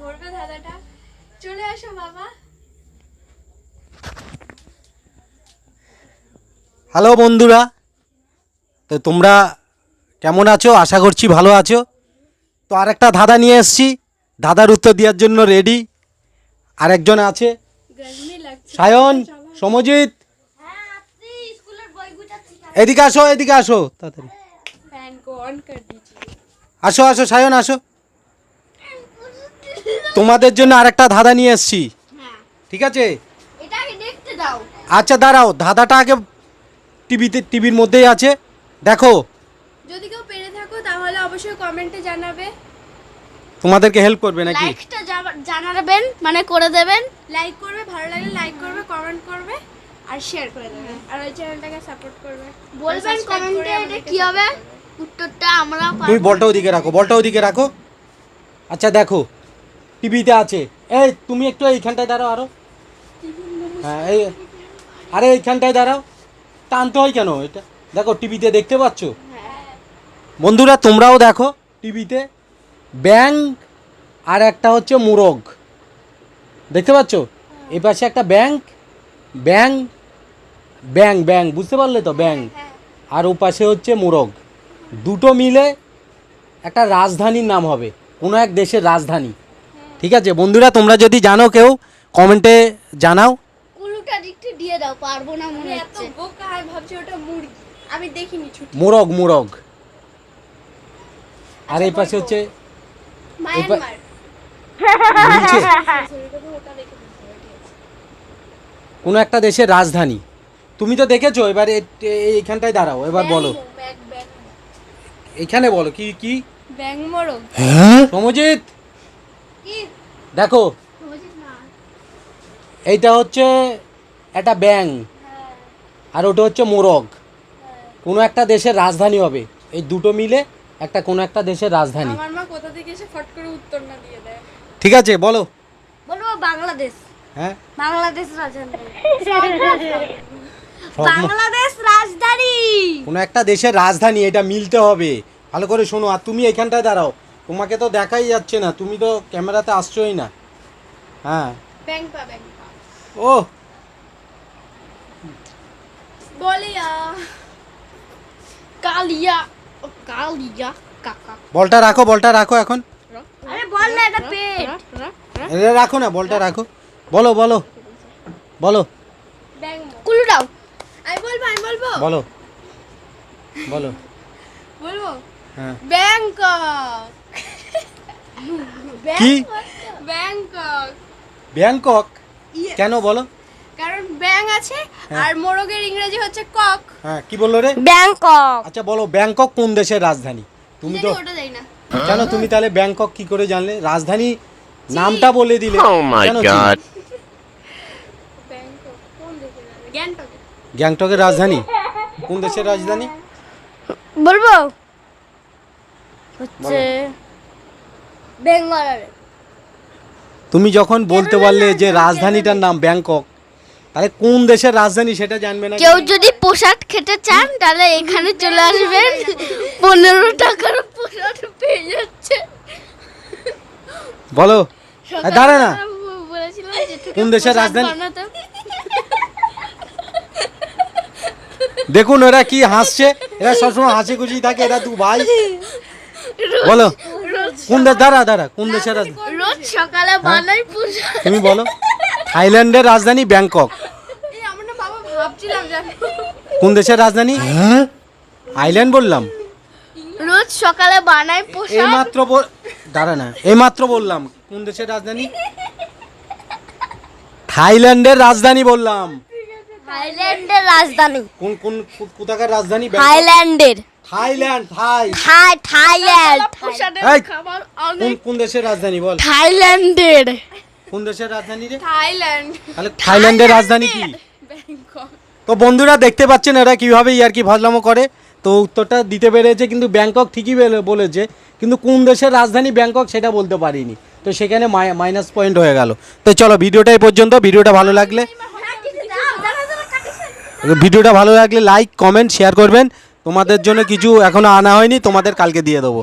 ধরবে দাদাটা। চলে আসো বাবা। হ্যালো বন্ধুরা, তো তোমরা কেমন আছো? আশা করছি ভালো আছো। তো আরেকটা ধাঁধা নিয়ে এসেছি, ধাঁধার উত্তর দেওয়ার জন্য রেডি আরেকজন আছে, গরমি লাগছে। সায়ন, সমজিৎ। এদিকে আসো, এদিকে আসো তাড়াতাড়ি। ফ্যান को ऑन कर दीजिए। আসো আসো সায়ন আসো। তোমাদের জন্য আরেকটা ধাঁধা নিয়ে এসেছি, ঠিক আছে? এটা আগে দেখতে দাও। আচ্ছা দাঁড়াও, ধাঁধাটা আগে টিভির মধ্যেই আছে, দেখো। যদি কেউ পেরে থাকো তাহলে অবশ্যই কমেন্টে জানাবে। তোমাদেরকে হেল্প করবে নাকি? লাইকটা জানাবেন, মানে করে দেবেন। লাইক করবে, ভালো লাগলে লাইক করবে, কমেন্ট করবে আর শেয়ার করে দেবে। আর ওই চ্যানেলটাকে সাপোর্ট করবে। বলবেন Subscribe করে কমেন্টে এটা আমাদেরকে কি হবে, support করবে। উত্তরটা আমরা তুমি বলটা ওদিকে রাখো, বলটা ওদিকে রাখো। আচ্ছা দেখো, টিভিতে আছে। এই তুমি একটু এইখানটায় দাঁড়াও আরো। হ্যাঁ এই, আরে এইখানটায় দাঁড়াও। টানতে হয় কেন এটা? দেখো টিভিতে দেখতে পাচ্ছ? বন্ধুরা তোমরাও দেখো টিভিতে, ব্যাঙ আর একটা হচ্ছে মোরগ, দেখতে পাচ্ছ? এই পাশে একটা ব্যাঙ, ব্যাঙ ব্যাঙ ব্যাঙ বুঝতে পারলে তো? ব্যাঙ আর ও পাশে হচ্ছে মোরগ, দুটো মিলে একটা রাজধানীর নাম হবে, কোনো এক দেশের রাজধানী। ঠিক আছে বন্ধুরা, তোমরা যদি জানো কেউ কমেন্টে জানাও। কুলুটা দিকটা দিয়ে দাও, পারবো না মনে আমি এত হচ্ছে। বোকা আর ভাবছি ওটা মুরগি। আমি দেখিনি ছুটি। মোরগ মোরগ। আর এই পাশে হচ্ছে মায়ানমার। নিচে ওটা দেখে বুঝতে পেরেছি। কোনো একটা দেশের রাজধানী। তুমি তো দেখেছো, এবার এইখানটায় দাঁড়াও, এবার বলো। ব্যাং এখানে বলো কি কি? ব্যাং মোরগ। সমজিৎ কি? দেখো, এইটা হচ্ছে একটা ব্যাঙ আর ওটা হচ্ছে মোরগ, কোনো একটা দেশের রাজধানী হবে, এই দুটো মিলে একটা কোনো একটা দেশের রাজধানী। আমার মা কোথা থেকে এসে ফট করে উত্তর না দিয়ে দেয়। ঠিক আছে বলো। বলবো বাংলাদেশ। হ্যাঁ বাংলাদেশ রাজধানী। সব বাংলাদেশ রাজধানী। কোনো একটা দেশের রাজধানী, এটা মিলতে হবে। ভালো করে শোনো। আর তুমি এখানটায় দাঁড়াও, তোমাকে তো দেখাই যাচ্ছে না, তুমি তো ক্যামেরাতে আসছোই না। হ্যাঁ ব্যাং ব্যাং ও বলিয়া কালিয়া, ও কালিয়া কাকা। বলটা রাখো, বলটা রাখো এখন। আরে বল না, এটা পেট। এটা রাখো না, বলটা রাখো। বলো বলো বলো ব্যাং কুলু দাও। আমি বলবো বলো বলো। বলবো হ্যাঁ ব্যাংকক। কি? ব্যাংকক। ব্যাংকক? কেন বলো? কারণ ব্যাং আছে আর মোরগের ইংরেজি হচ্ছে কক। হ্যাঁ কি বললো রে? ব্যাংকক। আচ্ছা বলো, ব্যাংকক কোন দেশের রাজধানী? তুমি তো ওটা দেই না। কেন, তুমি তাহলে ব্যাংকক কি করে জানলে? রাজধানী নামটা বলে দিলে। কেন চীন? ব্যাংকক কোন দেশে? গ্যাংটক। গ্যাংটকের রাজধানী কোন দেশের রাজধানী? বলবো হচ্ছে বেঙ্গলের। তুমি যখন বলতে পারলে যে রাজধানীটার নাম ব্যাংকক, তাহলে কোন দেশের রাজধানী সেটা জানবে না? কেউ যদি প্রসাদ খেতে চান তাহলে এখানে চলে আসবেন, 15 টাকার প্রসাদ পেয়ে যাচ্ছে। বলো। দাঁড়া না, বলেছিলাম যে কোন দেশের রাজধানী? বানাতে। দেখুন এরা কি হাসছে, এরা সবসময় হাসি খুশি থাকে, এরা দু ভাই। বলো কোন দেশ? দাঁড়া দাঁড়া, কোন দেশের রাজধানী? রোজ সকালে বানাই প্রসাদ। তুমি বলো। থাইল্যান্ডের রাজধানী ব্যাংকক। এই আমরা না বাবা ভাবছিলাম জানো। কোন দেশের রাজধানী? আইল্যান্ড বললাম। রোজ সকালে বানাই প্রসাদ। এইমাত্র দাঁড়া না, এইমাত্র বললাম কোন দেশের রাজধানী? থাইল্যান্ডের রাজধানী বললাম। থাইল্যান্ডের রাজধানী। কোন কোন কোথাকার রাজধানী? থাইল্যান্ডের। থাইল্যান্ড। থাইল্যান্ড। এই, খাবার কোন দেশের রাজধানী বল? থাইল্যান্ডের। কোন দেশের রাজধানী রে? থাইল্যান্ড। তাহলে থাইল্যান্ডের রাজধানী কি? ব্যাংকক। তো বন্ধুরা দেখতে পাচ্ছেন এরা কিভাবে ইয়ার্কি ফাজলামো করে। তো উত্তরটা দিতে পেরেছে, কিন্তু ব্যাংকক ঠিকই বলেছে, কিন্তু কোন দেশের রাজধানী ব্যাংকক সেটা বলতে পারিনি। তো সেখানে মাইনাস পয়েন্ট হয়ে গেল। তো চলো ভিডিওটা এই পর্যন্ত। ভিডিওটা ভালো লাগলে লাইক কমেন্ট শেয়ার করবেন। তোমাদের জন্য কিছু এখনো আনা হয়নি, তোমাদের কালকে দিয়ে দেবো।